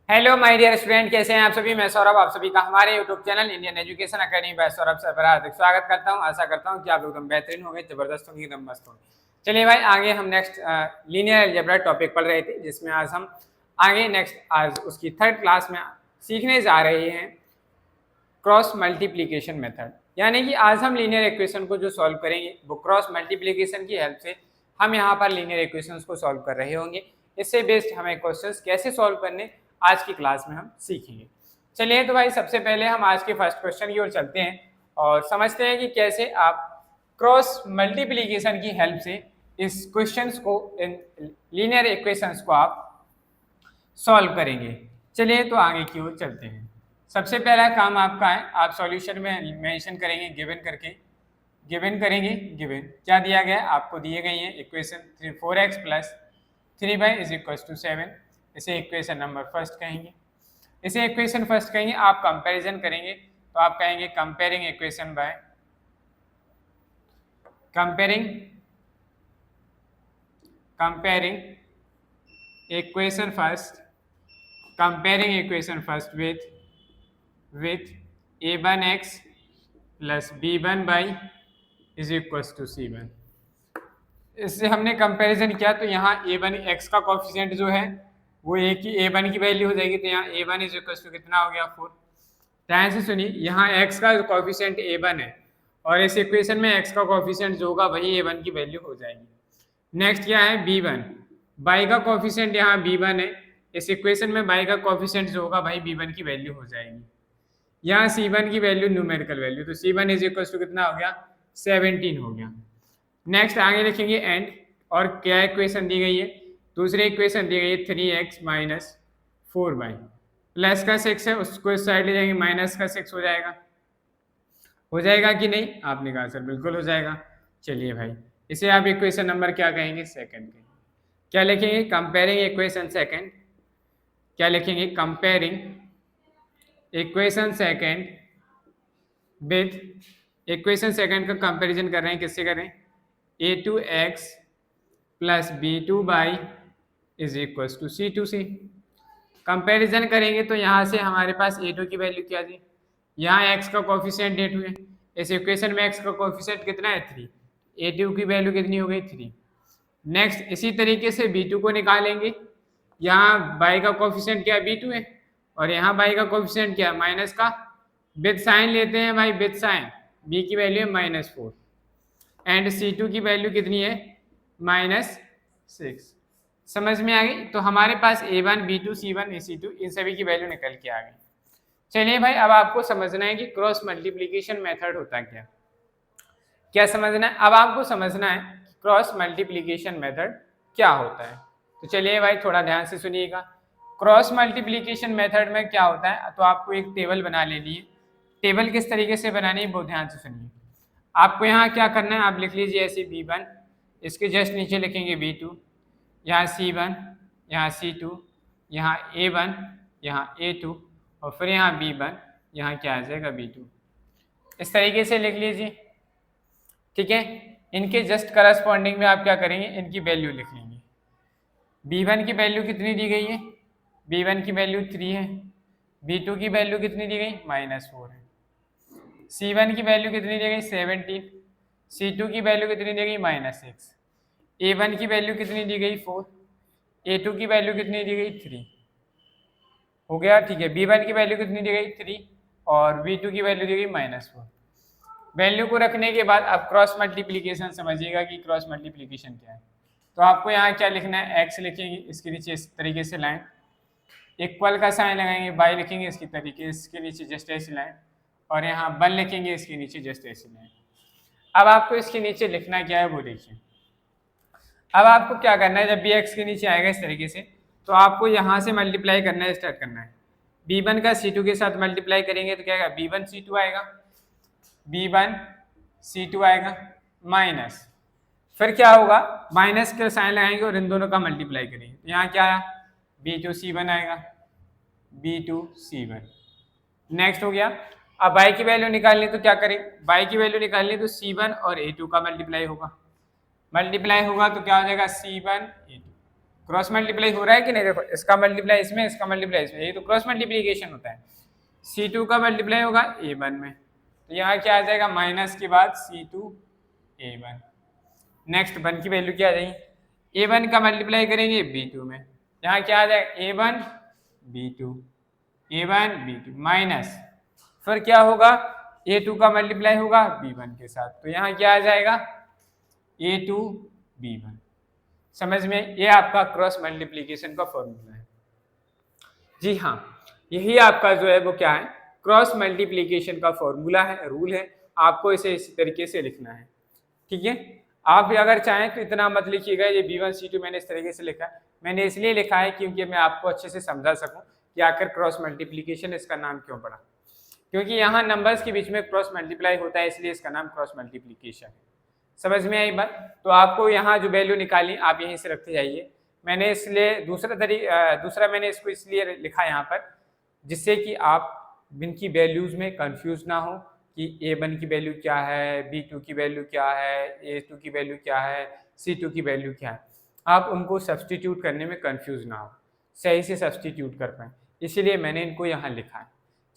Hello my dear student, कैसे हैं आप सभी। मैं सौरभ, आप सभी का हमारे YouTube channel Indian education academy by Saurabh sir पर हार्दिक स्वागत करता हूं। आशा करता हूं कि आप लोग एकदम बेहतरीन होंगे, जबरदस्त होंगे, एकदम मस्त होंगे। चलिए भाई, आगे हम नेक्स्ट लीनियर अलजेब्रा टॉपिक पढ़ रहे थे, जिसमें आज हम आगे नेक्स्ट आज उसकी थर्ड क्लास में सीखने जा रहे हैं क्रॉस मल्टीप्लीकेशन मेथड। यानी कि आज हम लीनियर इक्वेशन को जो सॉल्व करेंगे वो क्रॉस मल्टीप्लीकेशन की हेल्प से हम यहाँ पर लीनियर इक्वेशंस को सॉल्व कर रहे होंगे। इससे बेस्ड हमें क्वेश्चंस कैसे सॉल्व करने आज की क्लास में हम सीखेंगे। चलिए तो भाई, सबसे पहले हम आज के फर्स्ट क्वेश्चन की ओर चलते हैं और समझते हैं कि कैसे आप क्रॉस मल्टीप्लीकेशन की हेल्प से इस क्वेश्चंस को, इन लीनियर इक्वेशंस को आप सॉल्व करेंगे। चलिए तो आगे की ओर चलते हैं। सबसे पहला काम आपका है, आप सॉल्यूशन में मेंशन करेंगे गिवन करके, गिवन करेंगे। गिवन क्या दिया गया है आपको, दिए गई है equation 4x plus 3y is equal to 7। इसे इक्वेशन नंबर फर्स्ट कहेंगे। इसे इक्वेशन फर्स्ट कहेंगे। आप कंपैरिजन करेंगे तो आप कहेंगे comparing equation by comparing equation first, comparing equation first with a1x plus b1y is equal to c1। इससे हमने कंपैरिजन किया तो यहाँ a1x का कोफिशिएंट जो है वो a की a1 की वैल्यू हो जाएगी, तो यहाँ a1 इज इक्वल टू कितना हो गया 4। ध्यान से सुनिए, यहाँ x का कोफिशिएंट a1 है और इस इक्वेशन में x का कोफिशिएंट जो होगा वही a1 की वैल्यू हो जाएगी। नेक्स्ट क्या है b1, y का कोफिशिएंट यहाँ b1 है, इस इक्वेशन में y का कोफिशिएंट जो होगा भाई b1 की वैल्यू हो जाएगी। यहाँ c1 की वैल्यू न्यूमेरिकल वैल्यू, तो c1 इज इक्वल टू कितना हो गया 17 हो गया। नेक्स्ट आगे लिखेंगे एंड, और क्या इक्वेशन दी गई है, दूसरी इक्वेशन दी गई है 3x माइनस 4y प्लस का 6 है, उसको इस साइड ले जाएंगे, माइनस का 6 हो जाएगा कि नहीं, आपने कहा सर बिल्कुल हो जाएगा। चलिए भाई, इसे आप इक्वेशन नंबर क्या कहेंगे, सेकंड कहेंगे। क्या लिखेंगे, कंपेयरिंग इक्वेशन सेकंड। क्या लिखेंगे, comparing equation second with, equation second का कंपैरिजन कर रहे हैं, किससे करें, a2x plus b2y is equal to c2 से। कंपैरिजन करेंगे तो यहाँ से हमारे पास a2 की वैल्यू क्या थी, यहाँ x का कोफिशिएंट a2 है, इस इक्वेशन में x का कोफिशिएंट कितना है 3, a2 की वैल्यू कितनी हो गई 3। नेक्स्ट इसी तरीके से b2 को निकालेंगे, यहाँ y का कोफिशिएंट क्या b2 है और यहाँ y का कोफिशिएंट क्या माइनस का, विद साइन लेते हैं भाई, विद साइन, b की वैल्यू है -4 एंड c2 की वैल्यू कितनी है -6। समझ में आ गई, तो हमारे पास a1 b2 c1 c2 इन सभी की वैल्यू निकल के आ गई। चलिए भाई, अब आपको समझना है कि क्रॉस मल्टीप्लीकेशन मेथड होता क्या, क्या समझना है, अब आपको समझना है क्रॉस मल्टीप्लीकेशन मेथड क्या होता है। तो चलिए भाई, थोड़ा ध्यान से सुनिएगा। क्रॉस मल्टीप्लीकेशन मेथड में क्या होता है, तो आपको एक टेबल बना लेनी है। टेबल किस तरीके से बनानी है बहुत ध्यान से सुनिए। आपको यहाँ क्या करना है, आप लिख लीजिए ऐसे b1, इसके जस्ट नीचे लिखेंगे b2, यहाँ c1, यहाँ c2, यहाँ a1, यहाँ a2 और फिर यहाँ b1, यहाँ क्या आ जाएगा b2। इस तरीके से लिख लीजिए, ठीक है। इनके जस्ट करस्पॉन्डिंग में आप क्या करेंगे, इनकी वैल्यू लिख लेंगे। b1 की वैल्यू कितनी दी गई है, b1 की वैल्यू 3 है, b2 की वैल्यू कितनी दी गई -4 है, c1 की वैल्यू कितनी दी गई 17, c2 की वैल्यू कितनी दी गई -6, a1 की वैल्यू कितनी दी गई 4, a2 की वैल्यू कितनी दी गई 3 हो गया, ठीक है। b1 की वैल्यू कितनी दी गई 3 और b2 की वैल्यू दी गई -4। वैल्यू को रखने के बाद अब क्रॉस मल्टीप्लीकेशन समझिएगा कि क्रॉस मल्टीप्लीकेशन क्या है। तो आपको यहाँ क्या लिखना है, x लिखेंगे, इसके नीचे इस तरीके से लाइन, इक्वल का साइन लगाएंगे, y लिखेंगे इसकी तरीके, इसके नीचे जस्ट ऐसी लाइन, और यहाँ 1 लिखेंगे इसके नीचे जस्ट ऐसी लाइन। अब आपको इसके नीचे लिखना क्या है वो देखिए। अब आपको क्या करना है, जब भी x के नीचे आएगा इस तरीके से, तो आपको यहाँ से मल्टीप्लाई करना है, स्टार्ट करना है। b1 का c2 के साथ मल्टीप्लाई करेंगे तो क्या आएगा, b1 c2 आएगा, b1 c2 आएगा माइनस, फिर क्या होगा, माइनस के साइन लगाएंगे और इन दोनों का मल्टीप्लाई करेंगे, तो यहाँ क्या आया b2 c1 आएगा, b2 c1। नेक्स्ट हो गया। अब y की वैल्यू निकालनी तो क्या करें, y की वैल्यू निकालनी तो c1 और a2 का मल्टीप्लाई होगा तो क्या हो जाएगा c1 a2। क्रॉस मल्टीप्लाई हो रहा है कि नहीं, देखो इसका मल्टीप्लाई इसमें, इसका मल्टीप्लाई इसमें, ये तो क्रॉस मल्टीप्लीकेशन होता है। C2 का मल्टीप्लाई होगा A1 में, तो यहाँ क्या आ जाएगा माइनस के बाद C2 A1। नेक्स्ट 1 की वैल्यू क्या आ जाएगी, A1 का मल्टीप्लाई करेंगे B2 में, यहाँ क्या आ जाएगा A1 B2, A1 B2 minus, फिर क्या होगा A2 का मल्टीप्लाई होगा B1 के साथ, तो यहाँ क्या आ जाएगा A2 B1। समझ में, ये आपका क्रॉस मल्टीप्लीकेशन का फॉर्मूला है। जी हाँ, यही आपका जो है वो क्या है, क्रॉस मल्टीप्लीकेशन का फॉर्मूला है, रूल है। आपको इसे इसी तरीके से लिखना है, ठीक है। आप भी अगर चाहें तो इतना मत लिखिएगा, ये B1 C2 मैंने इस तरीके से लिखा है, मैंने इसलिए लिखा है क्योंकि मैं आपको अच्छे से समझा सकूं कि आखिर क्रॉस मल्टीप्लीकेशन इसका नाम क्यों पड़ा, क्योंकि यहाँ नंबर्स के बीच में क्रॉस मल्टीप्लाई होता है, इसलिए इसका नाम क्रॉस मल्टीप्लीकेशन है। समझ में आई बात। तो आपको यहाँ जो वैल्यू निकाली आप यहीं से रखते जाइए। मैंने इसलिए दूसरा मैंने इसको इसलिए लिखा यहाँ पर, जिससे कि आप इनकी वैल्यूज में कंफ्यूज ना हो कि A1 की वैल्यू क्या है, B2 की वैल्यू क्या है, A2 की वैल्यू क्या है, C2 की वैल्यू क्या है, आप उनको सब्सटीट्यूट करने में कंफ्यूज ना हो, सही से सब्सटीट्यूट कर पाएँ, इसीलिए मैंने इनको यहाँ लिखा है।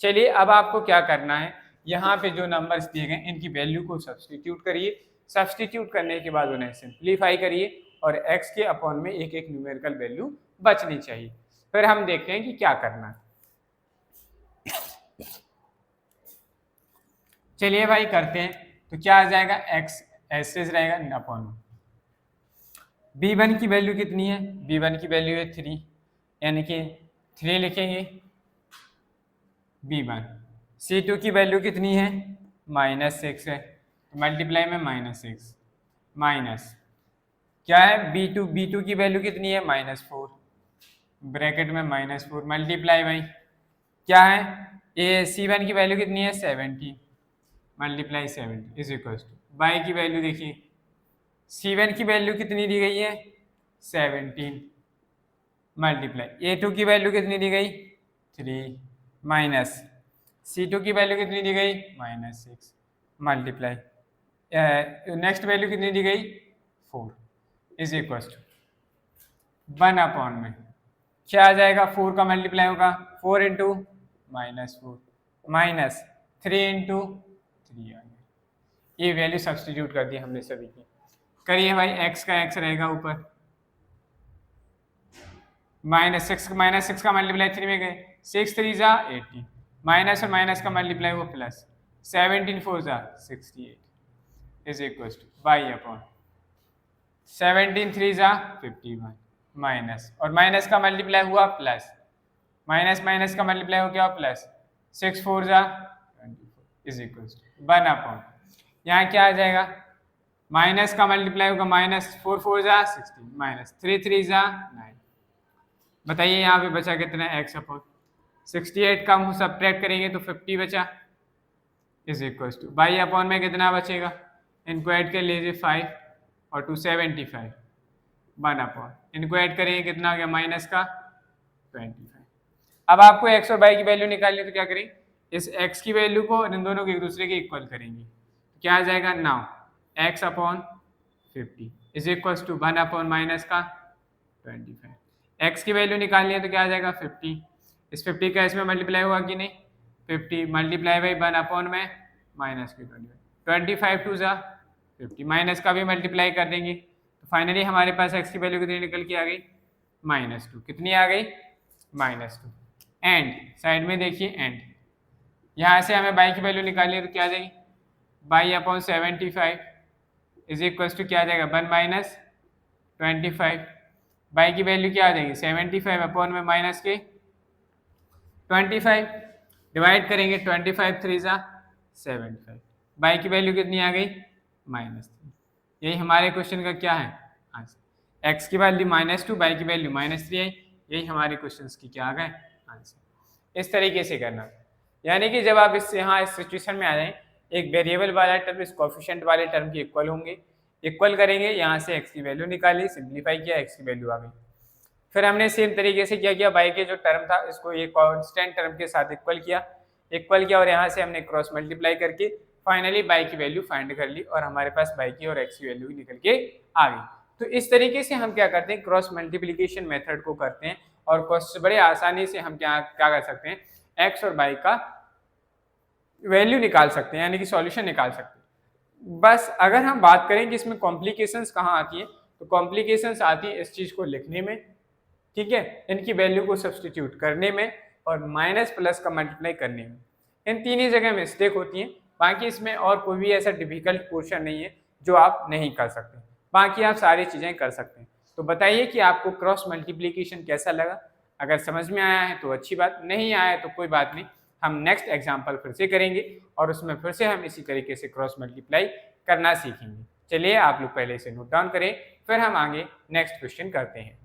चलिए अब आपको क्या करना है, यहाँ पे जो नंबर्स दिए गए इनकी वैल्यू को सब्सटीट्यूट करिए, सब्सटीट्यूट करने के बाद उन्हें सिंप्लीफाई करिए और x के अपॉन में एक एक न्यूमेरिकल वैल्यू बचनी चाहिए। फिर हम देखते हैं कि क्या करना है। चलिए भाई करते हैं, तो क्या आ जाएगा x ऐसे रहेगा अपॉन में। B1 की वैल्यू कितनी है, B1 की वैल्यू है 3, यानी कि 3 लिखेंगे B1। C2 की वैल्यू कितनी है -6 है, तो मल्टीप्लाई में -6 माइनस क्या है B2 की वैल्यू कितनी है -4, ब्रैकेट में -4 मल्टीप्लाई भाई क्या है C1 की वैल्यू कितनी है 70, multiply 70 is equal to by की वैल्यू देखिए C1 की वैल्यू कितनी दी गई है 17, मल्टीप्लाई A2 की वैल्यू कितनी दी गई 3 माइनस C2 की वैल्यू कितनी दी गई -6 मल्टीप्लाई नेक्स्ट वैल्यू कितनी दी गई 4 इज इक्वल टू 1 अपॉन में क्या आ जाएगा 4 का मल्टीप्लाई होगा 4 इंटू -4 माइनस 3 इंटू 3 आ गया। ये वैल्यू सब्सटीट्यूट कर दी हमने सभी की। करिए भाई x का x रहेगा ऊपर -6 का मल्टीप्लाई 3 में गए 6 3 जा 18 माइनस और माइनस का मल्टीप्लाई हुआ प्लस 17 4 जा 68 is equal to y upon 17 3 जा 51 माइनस और माइनस का मल्टीप्लाई हुआ प्लस माइनस माइनस का मल्टीप्लाई हो गया प्लस 6 4 जा 24 इज इक्वल टू 1 अपॉन यहाँ क्या आ जाएगा माइनस का मल्टीप्लाई होगा -4 4 जा 16 माइनस 3 3 जा 9। बताइए यहाँ पे बचा कितना x अपॉन 68 का हम सब्ट्रैक्ट करेंगे तो 50 बचा is equal to y upon में कितना बचेगा इनको ऐड कर लीजिए 5 और 275 1 अपॉन इनको ऐड करेंगे कितना हो गया माइनस का 25। अब आपको x और y की वैल्यू निकालनी है तो क्या करें इस x की वैल्यू को और इन दोनों को एक दूसरे के इक्वल करेंगे तो क्या आ जाएगा now x upon 50 is equal to 1 upon minus का 25। x की वैल्यू निकालनी है तो क्या आ जाएगा 50, इस 50 का इसमें मल्टीप्लाई हुआ कि नहीं 50 मल्टीप्लाई बाई 1 अपॉन में माइनस की 25 2 जा 50 माइनस का भी मल्टीप्लाई कर देंगे तो फाइनली हमारे पास x की वैल्यू कितनी निकल के आ गई -2 कितनी आ गई -2। एंड साइड में देखिए एंड यहाँ से हमें y की वैल्यू निकालनी है तो क्या आ जाएगी y upon 75 is equal to क्या आ जाएगा 1 माइनस 25 y की वैल्यू क्या आ जाएगी 75 अपॉन में माइनस के 25 डिवाइड करेंगे 25 3 जा 75 y की वैल्यू कितनी आ गई -3। यही हमारे क्वेश्चन का क्या है आंसर x की वैल्यू -2 y की वैल्यू -3 है, यही हमारे क्वेश्चन की क्या आ गए आंसर। इस तरीके से करना यानी कि जब आप यहाँ इस सिचुएशन में आ जाएं एक वेरिएबल वाला टर्म इस कोफिशिएंट वाले टर्म के इक्वल होंगे, इक्वल करेंगे यहाँ से x की वैल्यू निकाली सिंप्लीफाई किया x की वैल्यू आ गई। फिर हमने सेम तरीके से क्या किया y के जो टर्म था इसको ये कांस्टेंट टर्म के साथ इक्वल किया और यहाँ से हमने क्रॉस मल्टीप्लाई करके फाइनली y की वैल्यू फाइंड कर ली और हमारे पास y की और x की वैल्यू निकल के आ गई। तो इस तरीके से हम क्या करते हैं, क्रॉस मल्टीप्लीकेशन मेथड को करते हैं और बड़े आसानी से हम क्या क्या कर सकते हैं, एक्स और वाई का वैल्यू निकाल सकते हैं, यानी कि सॉल्यूशन निकाल सकते हैं। बस अगर हम बात करें कि इसमें कॉम्प्लिकेशंस कहाँ आती है, तो कॉम्प्लिकेशंस आती है इस चीज़ को लिखने में, ठीक है, इनकी वैल्यू को सब्सटीट्यूट करने में और माइनस प्लस का मल्टीप्लाई करने में। इन तीन ही जगह मिस्टेक होती है, बाकी इसमें और कोई भी ऐसा डिफिकल्ट पोर्शन नहीं है जो आप नहीं कर सकते, बाकी आप सारी चीज़ें कर सकते हैं। तो बताइए कि आपको क्रॉस मल्टीप्लिकेशन कैसा लगा। अगर समझ में आया है तो अच्छी बात, नहीं आया है तो कोई बात नहीं, हम नेक्स्ट एग्जाम्पल फिर से करेंगे और उसमें फिर से हम इसी तरीके से क्रॉस मल्टीप्लाई करना सीखेंगे। चलिए आप लोग पहले इसे नोट डाउन करें, फिर हम आगे नेक्स्ट क्वेश्चन करते हैं।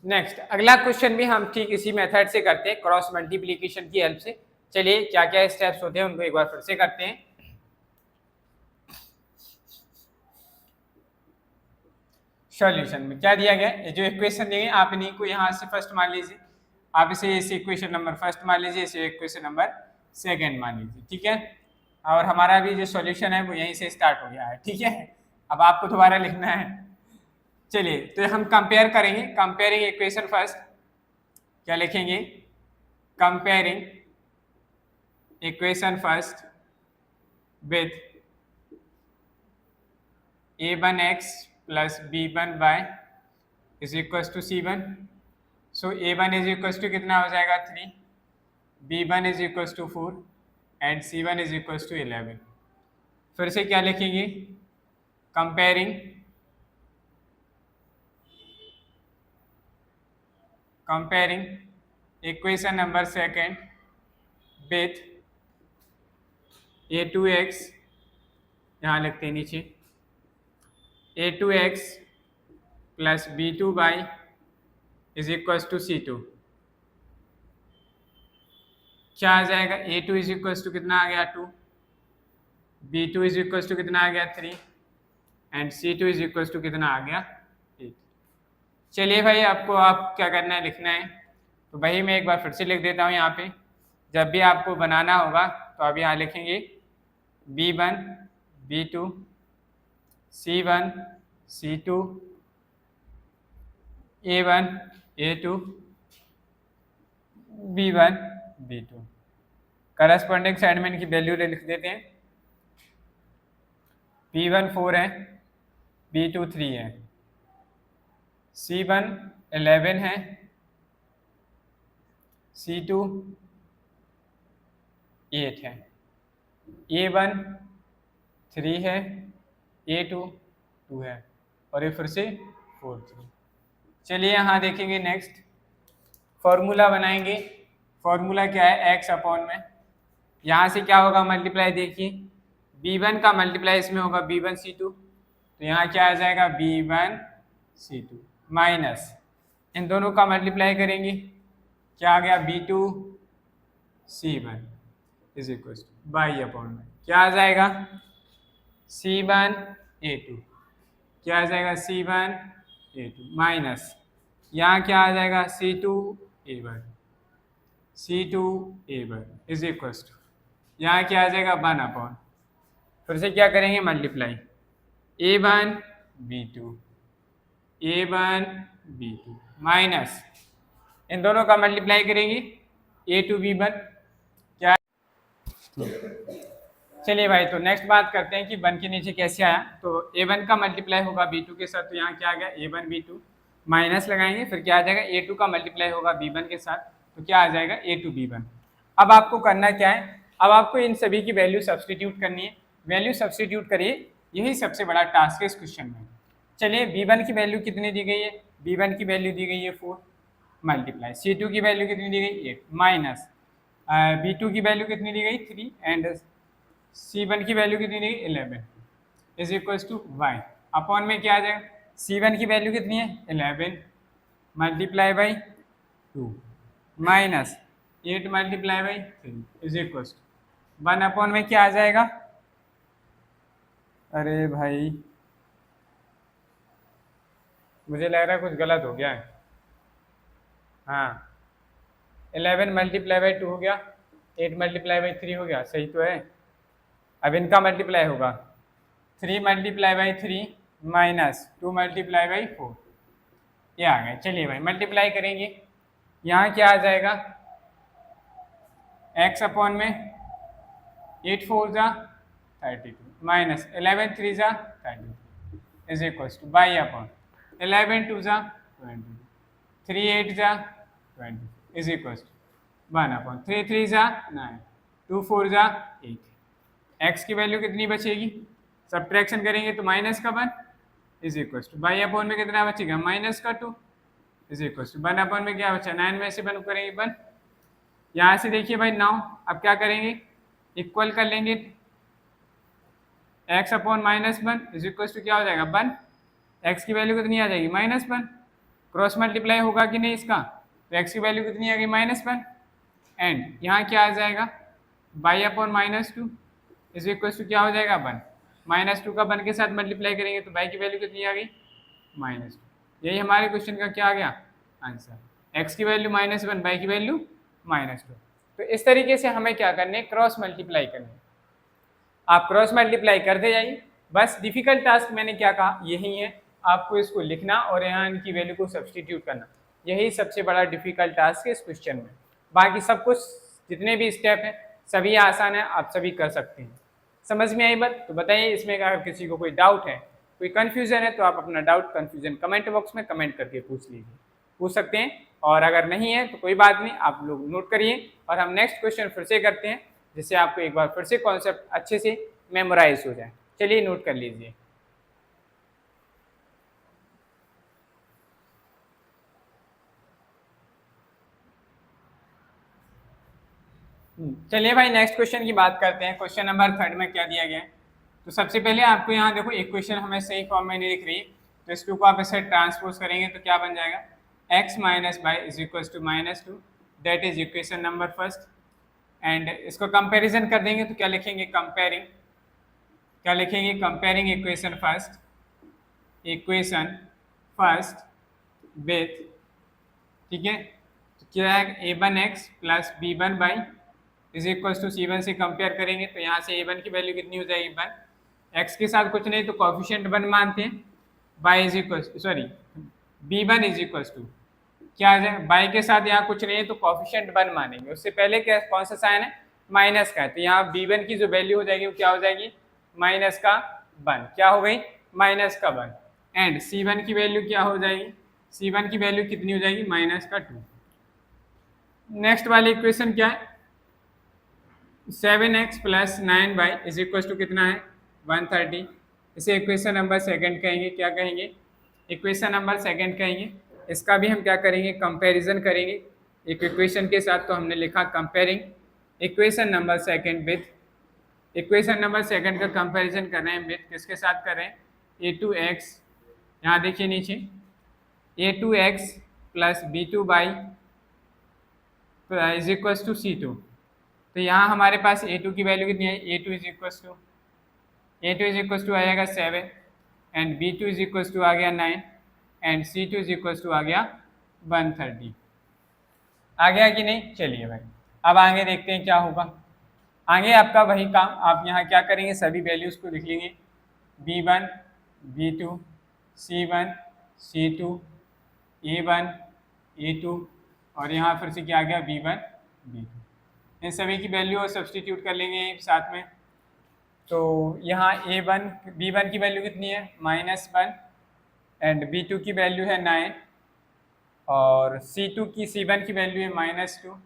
नेक्स्ट अगला क्वेश्चन भी हम ठीक इसी मेथड से करते हैं, क्रॉस मल्टीप्लिकेशन की हेल्प से। चलिए क्या क्या स्टेप्स होते हैं उनको एक बार फिर से करते हैं। सॉल्यूशन में क्या दिया गया है, जो इक्वेशन दी गई आप इन्हीं को यहाँ से फर्स्ट मान लीजिए, आप इसे इक्वेशन नंबर फर्स्ट मान लीजिए, इसे इक्वेशन नंबर सेकंड मान लीजिए, ठीक है। और हमारा भी जो सॉल्यूशन है वो यहीं से स्टार्ट हो गया है, ठीक है। अब आपको दोबारा लिखना है। चलिए तो हम कंपेयर करेंगे, कंपेयरिंग इक्वेशन फर्स्ट, क्या लिखेंगे, comparing equation first with a1x plus b1y is equal to c1। So a1 is equal to कितना हो जाएगा 3, b1 is equal to 4 and c1 is equal to 11। फिर से क्या लिखेंगे, comparing equation number second with a2x, यहाँ लिखते हैं नीचे, a2x plus b2y is equal to c2। क्या आ जाएगा, a2 इज इक्वल टू कितना आ गया 2, b2 इज इक्वल टू कितना आ गया 3 and c2 is equal to कितना आ गया 8। चलिए भाई आपको आप क्या करना है, लिखना है। तो भाई मैं एक बार फिर से लिख देता हूँ यहाँ पे, जब भी आपको बनाना होगा तो आप यहाँ लिखेंगे b1 b2 c1 c2 a1 a2 b1 b2। Corresponding side में इनकी वैल्यू लिख देते हैं, b1 4 है, b2 3 है, c1 11 है, c2 8 है, a1 3 है, a2 2 है और ये फिर से 4 3। चलिए यहाँ देखेंगे नेक्स्ट, फॉर्मूला बनाएंगे। फॉर्मूला क्या है, x अपॉन में, यहाँ से क्या होगा मल्टीप्लाई, देखिए b1 का मल्टीप्लाई इसमें होगा b1 c2, तो यहाँ क्या आ जाएगा b1 c2 माइनस इन दोनों का मल्टीप्लाई करेंगे, क्या आ गया b2 c1 is equal to y upon में क्या आ जाएगा c1 a2, क्या आ जाएगा c1 a2 माइनस यहाँ क्या आ जाएगा c2 a1 is equal to यहाँ क्या आ जाएगा 1 अपॉन, फिर से क्या करेंगे मल्टीप्लाई a1 b2 माइनस इन दोनों का मल्टीप्लाई करेंगे a2 b1 क्या। चलिए भाई तो नेक्स्ट बात करते हैं कि 1 के नीचे कैसे आया, तो a1 का मल्टीप्लाई होगा b2 के साथ, तो यहाँ क्या आ गया a1 b2 माइनस लगाएंगे, फिर क्या आ जाएगा a2 का मल्टीप्लाई होगा b1 के साथ, तो क्या आ जाएगा a2 b1। अब आपको करना क्या है, अब आपको इन सभी की वैल्यू सब्सटीट्यूट करनी है, वैल्यू सब्सटीट्यूट करिए, यही सबसे बड़ा टास्क है इस क्वेश्चन में। चलिए b1 की वैल्यू कितनी दी गई है, b1 की वैल्यू दी गई है 4 मल्टीप्लाई c2 की वैल्यू कितनी दी गई 8 माइनस b2 की वैल्यू कितनी दी गई 3 एंड c1 की वैल्यू कितनी दी गई 11 is equal to y upon में क्या आ जाएगा, c1 की वैल्यू कितनी है 11 multiply by 2 minus 8 multiply by 3 is equal to 1 upon में क्या आ जाएगा, अरे भाई मुझे लग रहा है कुछ गलत हो गया है। हाँ, 11 मल्टीप्लाई बाई 2 हो गया, 8 मल्टीप्लाई बाई 3 हो गया, सही तो है। अब इनका मल्टीप्लाई होगा 3 multiply by 3 minus 2 multiply by 4, ये आ गया। चलिए भाई मल्टीप्लाई करेंगे, यहाँ क्या आ जाएगा, x अपॉन में 8 4 जा 32 माइनस 11 3 जा 32 is equal to y upon 11 2 जा 20 3 8 जा 20 इज इक्वल टू 1 अपॉन 3 3 जा 9 2 4 जा 8। x की वैल्यू कितनी बचेगी, सब्ट्रैक्शन करेंगे तो माइनस का 1 is equal to y upon में कितना बचेगा, माइनस का 2 इज इक्वल टू 1 अपॉन में क्या बचा, 9 में से 1 करेंगे 1। यहाँ से देखिए भाई 9, अब क्या करेंगे, इक्वल कर लेंगे, x upon minus 1 is equal to क्या हो जाएगा 1, x की वैल्यू कितनी आ जाएगी -1, क्रॉस मल्टीप्लाई होगा कि नहीं इसका, तो x की वैल्यू कितनी आ गई -1, एंड यहाँ क्या आ जाएगा y upon -2 is equal to क्या हो जाएगा 1, -2 का 1 के साथ मल्टीप्लाई करेंगे तो बाई की वैल्यू कितनी आ गई -2। यही हमारे क्वेश्चन का क्या आ गया आंसर, x की वैल्यू -1 बाई की वैल्यू -2। तो इस तरीके से हमें क्या करने, क्रॉस मल्टीप्लाई करने। आप क्रॉस मल्टीप्लाई करते जाइए, बस डिफिकल्ट टास्क मैंने क्या कहा यही है, आपको इसको लिखना और यहाँ इनकी वैल्यू को सब्सटीट्यूट करना, यही सबसे बड़ा डिफिकल्ट टास्क है इस क्वेश्चन में। बाकी सब कुछ जितने भी स्टेप हैं सभी आसान है, आप सभी कर सकते हैं। समझ में आई बात, तो बताइए इसमें अगर किसी को कोई डाउट है, कोई कन्फ्यूजन है, तो आप अपना डाउट कन्फ्यूजन कमेंट बॉक्स में कमेंट करके पूछ सकते हैं, और अगर नहीं है तो कोई बात नहीं, आप लोग नोट करिए और हम नेक्स्ट क्वेश्चन फिर से करते हैं, जिससे आपको एक बार फिर से कॉन्सेप्ट अच्छे से मेमोराइज हो जाए। चलिए नोट कर लीजिए। चलिए भाई नेक्स्ट क्वेश्चन की बात करते हैं। क्वेश्चन नंबर 3 में क्या दिया गया है, तो सबसे पहले आपको यहाँ देखो एक क्वेश्चन हमें सही फॉर्म में नहीं दिख रही है, तो इसको आप ऐसे ट्रांसपोज करेंगे तो क्या बन जाएगा, x minus y is equal to -2, that is equation number first. And इसको कंपैरिजन कर देंगे तो क्या लिखेंगे, कंपेयरिंग, क्या लिखेंगे, कंपेयरिंग इक्वेशन फर्स्ट विथ, ठीक है, तो क्या है a1x plus b1 y is equal to c1 से कंपेयर करेंगे तो यहाँ से a1 की वैल्यू कितनी हो जाएगी 1, x के साथ कुछ नहीं तो कॉफिशिएंट 1 मानते हैं, y is equal sorry b1 is equal to क्या आ जाए, बाई के साथ यहाँ कुछ नहीं है तो कॉफिशिएंट 1 मानेंगे, उससे पहले क्या कौन सा साइन है, माइनस का है, तो यहाँ b1 की जो वैल्यू हो जाएगी वो क्या हो जाएगी माइनस का 1, क्या हो गई माइनस का 1, एंड c1 की वैल्यू क्या हो जाएगी, c1 की वैल्यू कितनी हो जाएगी -2। नेक्स्ट वाली इक्वेशन क्या है, 7x plus 9 y is equal to कितना है 130, इसे इक्वेशन नंबर सेकंड कहेंगे, क्या कहेंगे, इक्वेशन नंबर सेकंड कहेंगे। इसका भी हम क्या करेंगे, कंपैरिजन करेंगे एक इक्वेशन के साथ, तो हमने लिखा comparing equation number second with, equation number second का कंपैरिजन कर रहे हैं विथ किसके साथ कर रहे हैं, a2x, यहाँ देखिए नीचे a2x plus b2 y is equal to c2, तो यहाँ हमारे पास a2 की वैल्यू कितनी है, a2 इज इक्वल टू आ जाएगा 7 and b2 is equal to आ गया 9 and c2 is equal to आ गया 130। आ गया कि नहीं, चलिए भाई अब आगे देखते हैं क्या होगा। आगे आपका वही काम, आप यहाँ क्या करेंगे, सभी वैल्यूज़ को लिख लेंगे, b1 b2 c1 c2 a1 a2 और यहाँ फिर से क्या आ गया b1 b2, इन सभी की वैल्यू और सब्सटीट्यूट कर लेंगे साथ में। तो यहाँ a1 b1 की वैल्यू कितनी है -1 एंड b2 की वैल्यू है 9 और c2 की c1 की वैल्यू है -2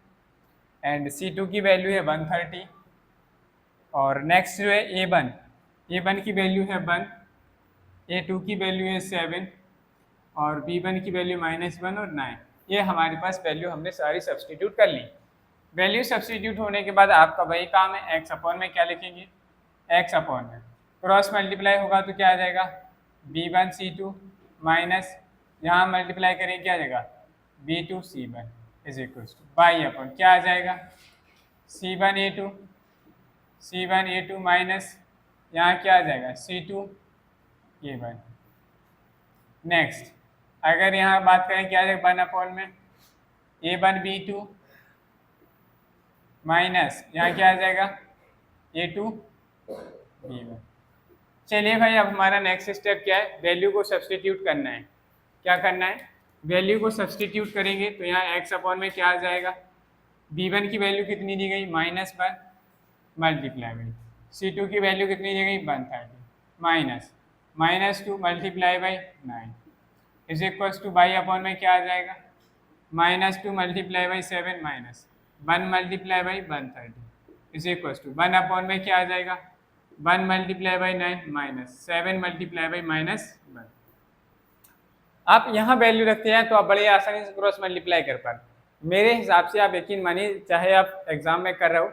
एंड c2 की वैल्यू है 130 और नेक्स्ट जो है a1 की वैल्यू है 1, a2 की वैल्यू है 7 और b1 की वैल्यू -1 और 9। ये हमारे पास वैल्यू हमने सारी सब्सटीट्यूट कर ली। वैल्यू सब्सटीट्यूट होने के बाद आपका वही काम है, x अपॉन में क्या लिखेंगे, x अपॉन में क्रॉस मल्टीप्लाई होगा तो क्या आ जाएगा b1 c2 माइनस यहाँ मल्टीप्लाई करेंगे क्या आ जाएगा b2 c1 is equal to y upon क्या आ जाएगा c1 a2 माइनस यहाँ क्या आ जाएगा c2 a1। नेक्स्ट अगर यहाँ बात करें क्या है 1 में A1 B2 माइनस यहाँ क्या आ जाएगा A2 B1। चलिए भाई, अब हमारा नेक्स्ट स्टेप क्या है, वैल्यू को सब्सटीट्यूट करना है। क्या करना है, वैल्यू को सब्सटीट्यूट करेंगे तो यहाँ x अपॉन में क्या आ जाएगा, B1 की वैल्यू कितनी दी गई -1 मल्टीप्लाई बाई C2 की वैल्यू कितनी दी गई 130 -2 multiply by 9 is equal to y upon में क्या आ जाएगा -2 multiply by 7 -1 multiply by 130 is equal to 1 upon में क्या आ जाएगा 1 मल्टीप्लाई बाई 9 -7 मल्टीप्लाई बाई -1। आप यहाँ वैल्यू रखते हैं तो आप बड़े आसानी से क्रॉस मल्टीप्लाई कर पाए। मेरे हिसाब से आप यकीन मानिए, चाहे आप एग्जाम में कर रहे हो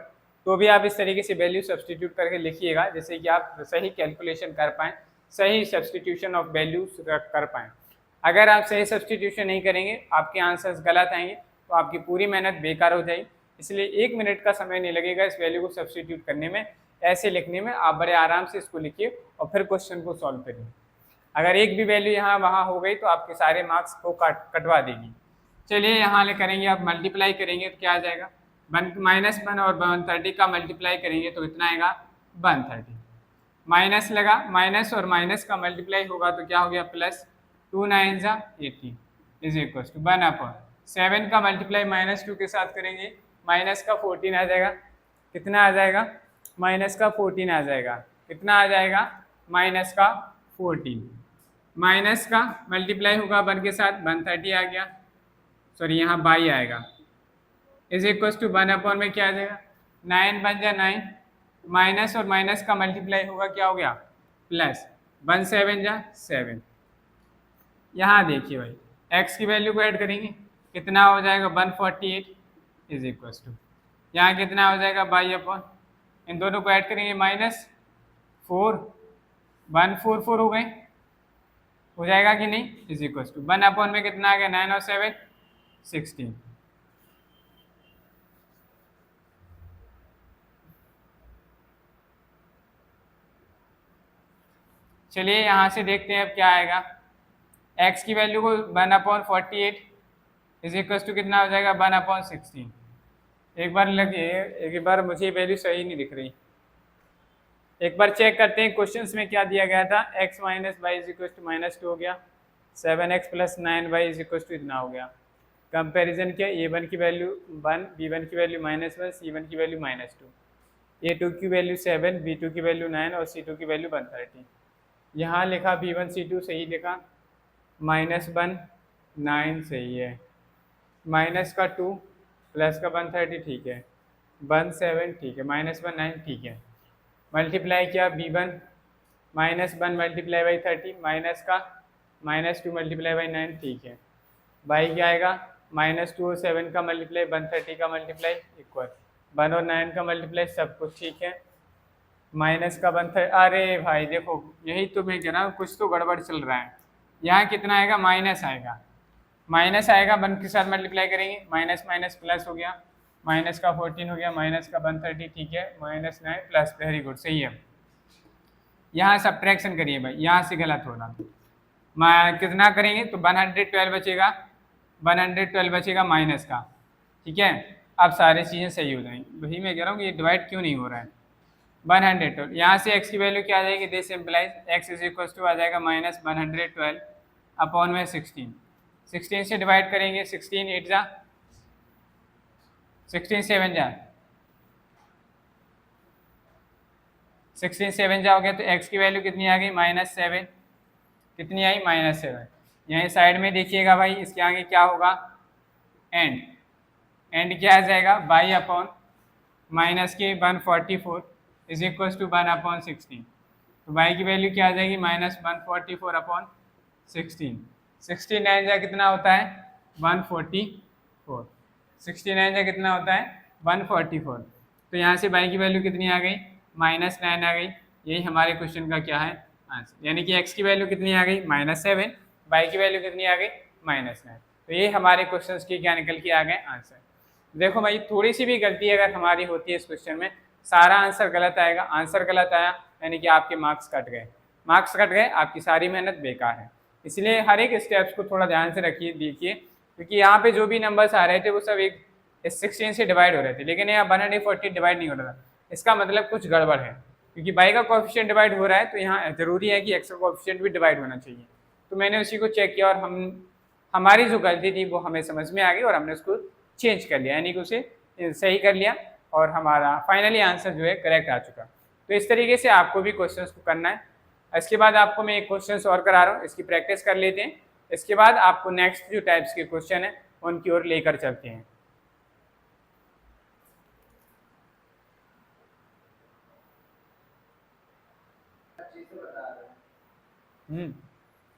तो भी आप इस तरीके से वैल्यू सब्सटीट्यूट करके लिखिएगा जिससे कि आप सही कैलकुलेशन कर पाएँ, सही सब्सटीट्यूशन ऑफ वैल्यूज कर पाएँ। अगर आप सही सब्सटीट्यूशन नहीं करेंगे, आपके आंसर्स गलत आएंगे तो आपकी पूरी मेहनत बेकार हो जाएगी। इसलिए 1 मिनट का समय नहीं लगेगा इस वैल्यू को सब्सटीट्यूट करने में, ऐसे लिखने में। आप बड़े आराम से इसको लिखिए और फिर क्वेश्चन को सॉल्व करिए। अगर एक भी वैल्यू यहाँ वहाँ हो गई तो आपके सारे मार्क्स को कटवा देगी। चलिए यहाँ ले करेंगे, आप मल्टीप्लाई करेंगे तो क्या आ जाएगा -1 और 130 का मल्टीप्लाई करेंगे तो कितना आएगा 130। माइनस लगा, माइनस और माइनस का मल्टीप्लाई होगा तो क्या हो गया प्लस 2 9 18 इज इक्वल टू 1/7 का मल्टीप्लाई -2 के साथ करेंगे, माइनस का 14 आ जाएगा। कितना आ जाएगा माइनस का 14 आ जाएगा। कितना आ जाएगा माइनस का 14। माइनस का मल्टीप्लाई होगा 1 के साथ 130 आ गया, सॉरी यहाँ बाई आएगा इज इक्वल टू 1 में क्या आ जाएगा 9 बन जा 9, माइनस और माइनस का मल्टीप्लाई होगा क्या हो गया प्लस 1 7 जा 7। यहाँ देखिए भाई x की वैल्यू को ऐड करेंगे कितना हो जाएगा 148 इज इक्वल टू यहाँ कितना हो जाएगा बाई अपॉन, इन दोनों को ऐड करेंगे -4 144 हो गए, हो जाएगा कि नहीं इज इक्वल टू 1 में कितना आ गया 9 और 7 16। चलिए यहाँ से देखते हैं अब क्या आएगा। x की वैल्यू को 1/48 इज इक्वल टू कितना हो जाएगा 1/16। एक बार लगे, एक बार मुझे वैल्यू सही नहीं दिख रही, एक बार चेक करते हैं क्वेश्चंस में क्या दिया गया था। x minus y is equal to -2 हो गया, 7x plus 9y is equal to इतना हो गया। कंपैरिजन किया, a1 की वैल्यू 1, b1 की वैल्यू -1, c1 की वैल्यू -2, a2 की वैल्यू 7, b2 की वैल्यू 9 और c2 की वैल्यू 130। यहाँ लिखा b1 c2 सही लिखा, -1 9 सही है, माइनस का 2 प्लस का 130 ठीक है, 1 7 ठीक है, -1 9 ठीक है। मल्टीप्लाई किया b1 -1 मल्टीप्लाई बाई 30 माइनस का -2 मल्टीप्लाई बाई 9 ठीक है। बाई क्या आएगा -2 और 7 का मल्टीप्लाई 130 का मल्टीप्लाई इक्वल 1 और 9 का मल्टीप्लाई सब कुछ ठीक है, माइनस का 130। अरे भाई देखो यही तो मैं कह रहा हूँ कुछ तो गड़बड़ चल रहा है। यहाँ कितना आएगा माइनस आएगा, माइनस आएगा 1 के साथ मल्टीप्लाई करेंगे, माइनस माइनस प्लस हो गया, माइनस का 14 हो गया, माइनस का 130 ठीक है, -9 प्लस, वेरी गुड सही है। यहाँ सब्ट्रैक्शन करिए भाई, यहाँ से गलत हो रहा, कितना करेंगे तो 112 बचेगा, 112 बचेगा माइनस का, ठीक है। अब सारी चीज़ें सही हो जाएंगी। वही मैं कह रहा हूँ कि ये डिवाइड क्यों नहीं हो रहा है। 112 यहाँ से x की वैल्यू क्या आ जाएगी, this implies x is equal to आ जाएगा -112 अपॉन में 16। 16 से डिवाइड करेंगे, 16 8 जा 16 7 जा 16 7 जा हो गया, तो x की वैल्यू कितनी आ गई -7, कितनी आई -7। यहीं साइड में देखिएगा भाई, इसके आगे क्या होगा एंड, एंड क्या आ जाएगा बाई अपॉन माइनस के 144 इज इक्वल टू 1/16। तो बाई की वैल्यू क्या आ जाएगी -144 अपॉन 16। 69 जा कितना होता है 144, 69 जा कितना होता है 144। तो यहाँ से बाई की वैल्यू कितनी आ गई -9 आ गई। यही हमारे क्वेश्चन का क्या है आंसर, यानी कि x की वैल्यू कितनी आ गई -7, बाई की वैल्यू कितनी आ गई -9। तो ये हमारे क्वेश्चन की क्या निकल के आ गए आंसर। देखो भाई थोड़ी सी भी गलती अगर हमारी होती है इस क्वेश्चन में, सारा आंसर गलत आएगा। आंसर गलत आया यानी कि आपके मार्क्स कट गए, मार्क्स कट गए, आपकी सारी मेहनत बेकार है। इसलिए हर एक स्टेप्स को थोड़ा ध्यान से रखिए, देखिए, क्योंकि यहाँ पे जो भी नंबर्स आ रहे थे वो सब एक 16 से डिवाइड हो रहे थे, लेकिन यहाँ 140 डिवाइड नहीं हो रहा था। इसका मतलब कुछ गड़बड़ है, क्योंकि बाई का कोएफिशिएंट डिवाइड हो रहा है तो यहाँ जरूरी है कि एक्स का कोएफिशिएंट भी डिवाइड होना चाहिए। तो मैंने उसी को चेक किया और हमारी जो गलती थी वो हमें समझ में आ गई और हमने उसको चेंज कर लिया, यानी कि उसे सही कर लिया और हमारा फाइनली आंसर जो है करेक्ट आ चुका। तो इस तरीके से आपको भी क्वेश्चन को करना है। इसके बाद आपको मैं एक क्वेश्चन और करा रहा हूँ, इसकी प्रैक्टिस कर लेते हैं। इसके बाद आपको नेक्स्ट जो टाइप्स के क्वेश्चन है उनकी ओर लेकर चलते हैं।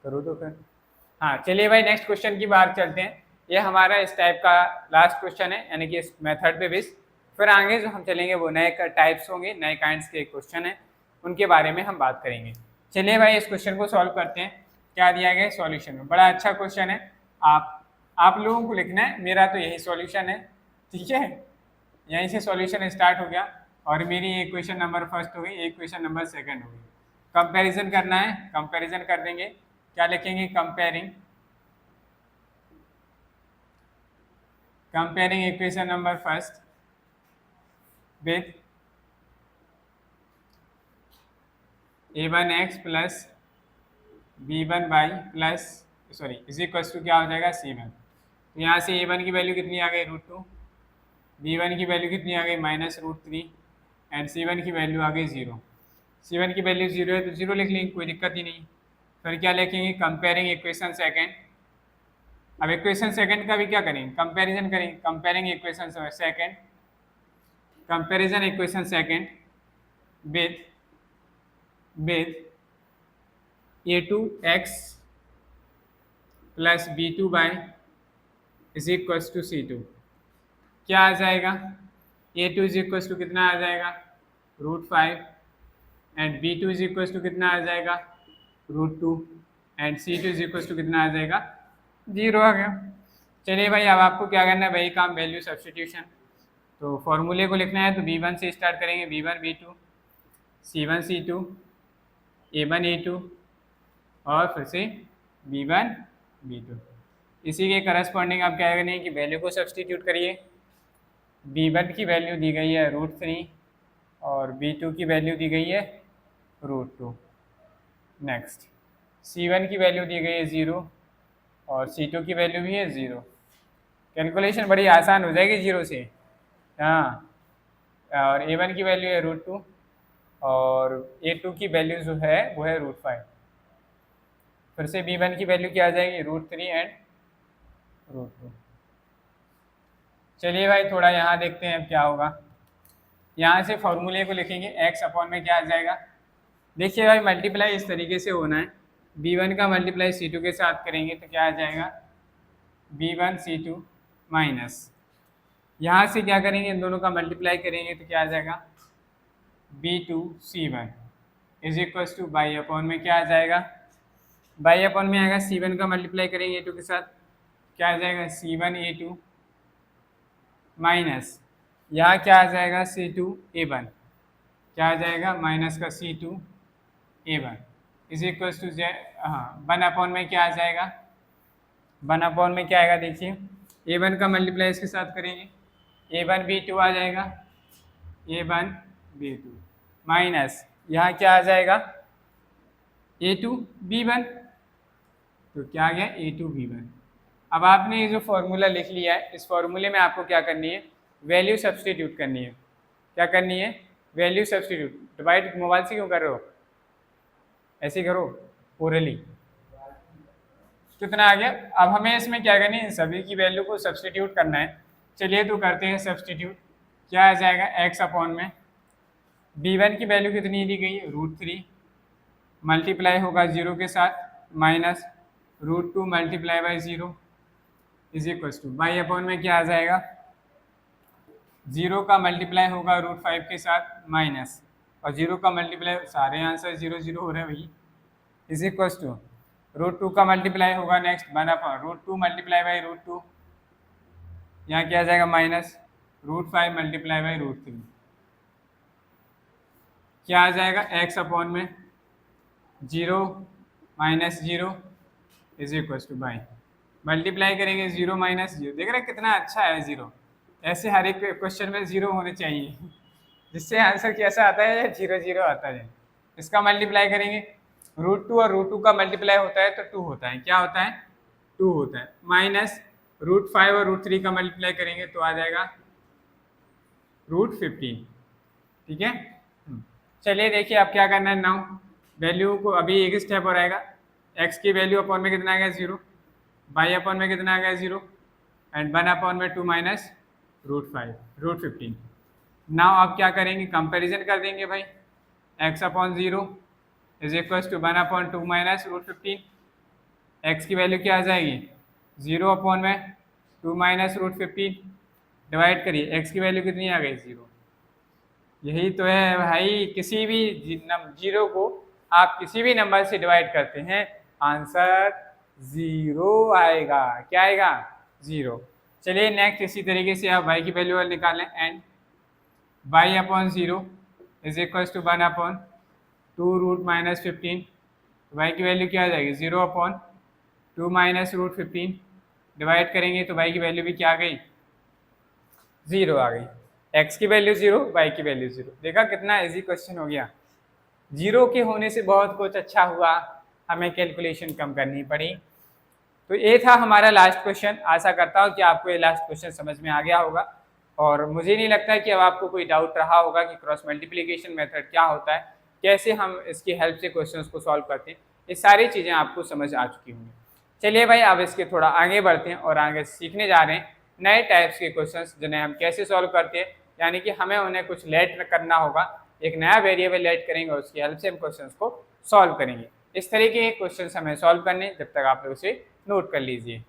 करो तो फिर। हाँ चलिए भाई, नेक्स्ट क्वेश्चन की बात चलते हैं। ये हमारा इस टाइप का लास्ट क्वेश्चन है, यानी कि इस मेथड पे बेस। फिर आगे जो हम चलेंगे वो नए टाइप्स होंगे, नए काइंड्स के क्वेश्चन हैं, उनके बारे में हम बात करेंगे। चलिए भाई, इस क्वेश्चन को सॉल्व करते हैं। क्या दिया गया है सॉल्यूशन में, बड़ा अच्छा क्वेश्चन है। आप लोगों को लिखना है, मेरा तो यही सॉल्यूशन है, ठीक है। यहीं से सॉल्यूशन स्टार्ट हो गया और मेरी एक क्वेश्चन नंबर फर्स्ट हो गई, एक क्वेश्चन नंबर सेकंड हो गई। कंपैरिजन करना है, कंपैरिजन कर देंगे। क्या लिखेंगे, comparing equation number first with a1x plus b1 y plus sorry is equal to क्या हो जाएगा c1। तो यहाँ से a1 की वैल्यू कितनी आ गई √2, b1 की वैल्यू कितनी आ गई -√3 एंड c1 की वैल्यू आ गई 0। c1 की वैल्यू 0 है तो 0 लिख लेंगे, कोई दिक्कत ही नहीं। फिर क्या लिखेंगे, कंपेयरिंग इक्वेशन सेकंड। अब इक्वेशन सेकंड का भी क्या करेंगे, कंपैरिजन करेंगे। Comparing equation second, comparison equation second with a2x plus b2 y is equal to c2। क्या आ जाएगा, a2 इज इक्वल टू कितना आ जाएगा √5 and b2 is equal to कितना आ जाएगा √2 and c2 is equal to कितना आ जाएगा 0 आ गया। चलिए भाई, अब आपको क्या करना है, वही काम, वैल्यू सब्स्टिट्यूशन। तो फॉर्मूले को लिखना है तो b1 से स्टार्ट करेंगे, b1 b2 c1 c2 a1 a2 और फिर से b1 b2। इसी के करस्पॉन्डिंग आप क्या करनी है कि वैल्यू को सब्स्टिट्यूट करिए। b1 की वैल्यू दी गई है √3 और b2 की वैल्यू दी गई है √2। नेक्स्ट c1 की वैल्यू दी गई है 0 और c2 की वैल्यू भी है 0। कैलकुलेशन बड़ी आसान हो जाएगी 0 से। हाँ, और a1 की वैल्यू है √2 और a2 की वैल्यू जो है वो है √5। फिर से b1 की वैल्यू क्या आ जाएगी √3 एंड √2। चलिए भाई, थोड़ा यहाँ देखते हैं अब क्या होगा। यहाँ से फॉर्मूले को लिखेंगे, x अपॉन में क्या आ जाएगा। देखिए भाई, मल्टीप्लाई इस तरीके से होना है, b1 का मल्टीप्लाई c2 के साथ करेंगे तो क्या आ जाएगा b1 c2 माइनस, यहाँ से क्या करेंगे, इन दोनों का मल्टीप्लाई करेंगे तो क्या आ जाएगा b2 c1 is equal to y upon में क्या आ जाएगा, बाई अपॉन में आएगा c1 का मल्टीप्लाई करेंगे a2 के साथ, क्या आ जाएगा c1 a2 माइनस, यहाँ क्या आ जाएगा c2 a1, क्या आ जाएगा माइनस का c2 a1 is equal to हाँ 1 अपॉन में क्या आ जाएगा, 1 अपॉन में क्या आएगा, देखिए a1 का मल्टीप्लाई इसके साथ करेंगे, a1 b2 आ जाएगा, a1 b2 माइनस, यहाँ क्या आ जाएगा a2 b1, तो क्या आ गया a2 b1। अब आपने ये जो फॉर्मूला लिख लिया है, इस फॉर्मूले में आपको क्या करनी है, वैल्यू सब्स्टिट्यूट करनी है। क्या करनी है, वैल्यू सब्स्टिट्यूट। डिवाइड मोबाइल से क्यों कर रहे हो, ऐसे करो ओरली। कितना आ गया, अब हमें इसमें क्या करनी है, सभी की वैल्यू को सब्स्टिट्यूट करना है। चलिए तो करते हैं सब्स्टिट्यूट। क्या आ जाएगा x अपॉन में b1 की वैल्यू कितनी दी गई है √3 मल्टीप्लाई होगा 0 के साथ minus √2 multiply by 0 is equal to y upon में क्या आ जाएगा, 0 का मल्टीप्लाई होगा √5 के साथ माइनस और 0 का मल्टीप्लाई, सारे आंसर 0 0 हो रहे हैं भाई, इज इक्वल टू √2 का मल्टीप्लाई होगा नेक्स्ट 1 अपॉन √2 मल्टीप्लाई बाई √2, यहाँ क्या आ जाएगा माइनस √5 मल्टीप्लाई बाई √3, क्या आ जाएगा x अपॉन में 0 minus 0 is equal to by, multiply करेंगे 0 माइनस 0, देख रहे हैं कितना अच्छा है 0। ऐसे हर एक क्वेश्चन में 0 होने चाहिए जिससे आंसर कैसा आता है, 0 0 आता है। इसका मल्टीप्लाई करेंगे, √2 और √2 का मल्टीप्लाई होता है तो 2 होता है, क्या होता है, 2 होता है, माइनस √5 और √3 का मल्टीप्लाई करेंगे तो आ जाएगा √15, ठीक है। चलिए देखिए अब क्या करना है, नाउ वैल्यू को अभी एक स्टेप और आएगा, x की वैल्यू अपॉन में कितना आ गया 0, y अपॉन में कितना आ गया 0, एंड 1 अपॉन में 2 माइनस √15। नाउ आप क्या करेंगे, कंपैरिजन कर देंगे भाई, x upon 0 is equal to 1 upon 2 minus √15, x की वैल्यू क्या आ जाएगी 0 अपॉन में 2 माइनस √15, डिवाइड करिए, x की वैल्यू कितनी आ गई 0। यही तो है भाई, किसी भी जीरो को आप किसी भी नंबर से डिवाइड करते हैं आंसर 0 आएगा, क्या आएगा 0। चलिए नेक्स्ट इसी तरीके से आप y की वैल्यू निकालें, and y upon 0 is equal to 1 upon 2√-15, y की वैल्यू क्या आ जाएगी 0 अपॉन 2 माइनस √15, डिवाइड करेंगे तो y की वैल्यू भी क्या आ गई 0 आ गई, x की वैल्यू 0, y की वैल्यू 0। देखा कितना इजी क्वेश्चन हो गया, 0 के होने से बहुत कुछ अच्छा हुआ, हमें कैलकुलेशन कम करनी पड़ी। तो ये था हमारा लास्ट क्वेश्चन, आशा करता हूँ कि आपको ये लास्ट क्वेश्चन समझ में आ गया होगा, और मुझे नहीं लगता है कि अब आपको कोई डाउट रहा होगा कि क्रॉस मल्टीप्लिकेशन मेथड क्या होता है, कैसे हम इसकी हेल्प से क्वेश्चंस को सॉल्व करते हैं, ये सारी चीज़ें आपको समझ आ चुकी होंगी। चलिए भाई अब इसके थोड़ा आगे बढ़ते हैं और आगे सीखने जा रहे हैं नए टाइप्स के क्वेश्चंस जिन्हें हम कैसे सॉल्व करते हैं, यानी कि हमें उन्हें कुछ लेट करना होगा, एक नया वेरिएबल लेट करेंगे और उसकी हेल्प से हम क्वेश्चंस को सॉल्व करेंगे। इस तरीके के क्वेश्चंस हमें सॉल्व करने, जब तक आप लोग उसे नोट कर लीजिए।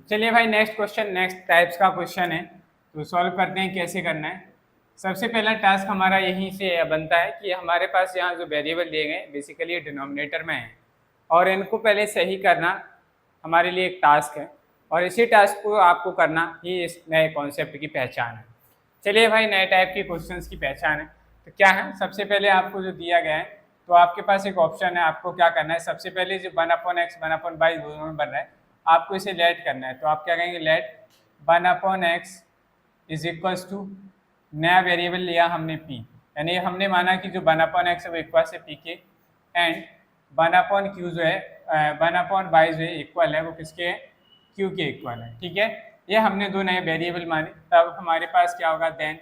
चलिए भाई नेक्स्ट क्वेश्चन, नेक्स्ट टाइप्स का क्वेश्चन है, तो सॉल्व करते हैं कैसे करना है। सबसे पहला टास्क हमारा यहीं से बनता है कि हमारे पास यहाँ जो वेरिएबल दिए गए बेसिकली डिनोमिनेटर में है, और इनको पहले सही करना हमारे लिए एक टास्क है, और इसी टास्क को आपको करना ही इस नए कॉन्सेप्ट की पहचान है। चलिए भाई नए टाइप के क्वेश्चंस की पहचान है, तो क्या है, सबसे पहले आपको जो दिया गया है, तो आपके पास एक ऑप्शन है, आपको क्या करना है, सबसे पहले जो 1/x 1/y दोनों में बन रहा है, आपको इसे लेट करना है। तो आप क्या कहेंगे, let 1/x is equals to, नया वेरिएबल लिया हमने p, यानी हमने माना कि जो 1/x है वो इक्वल से p के, एंड 1/q जो है 1/y जो है इक्वल है वो किसके है, q के इक्वल है, ठीक है। ये हमने दो नए वेरिएबल माने, तब हमारे पास क्या होगा, देन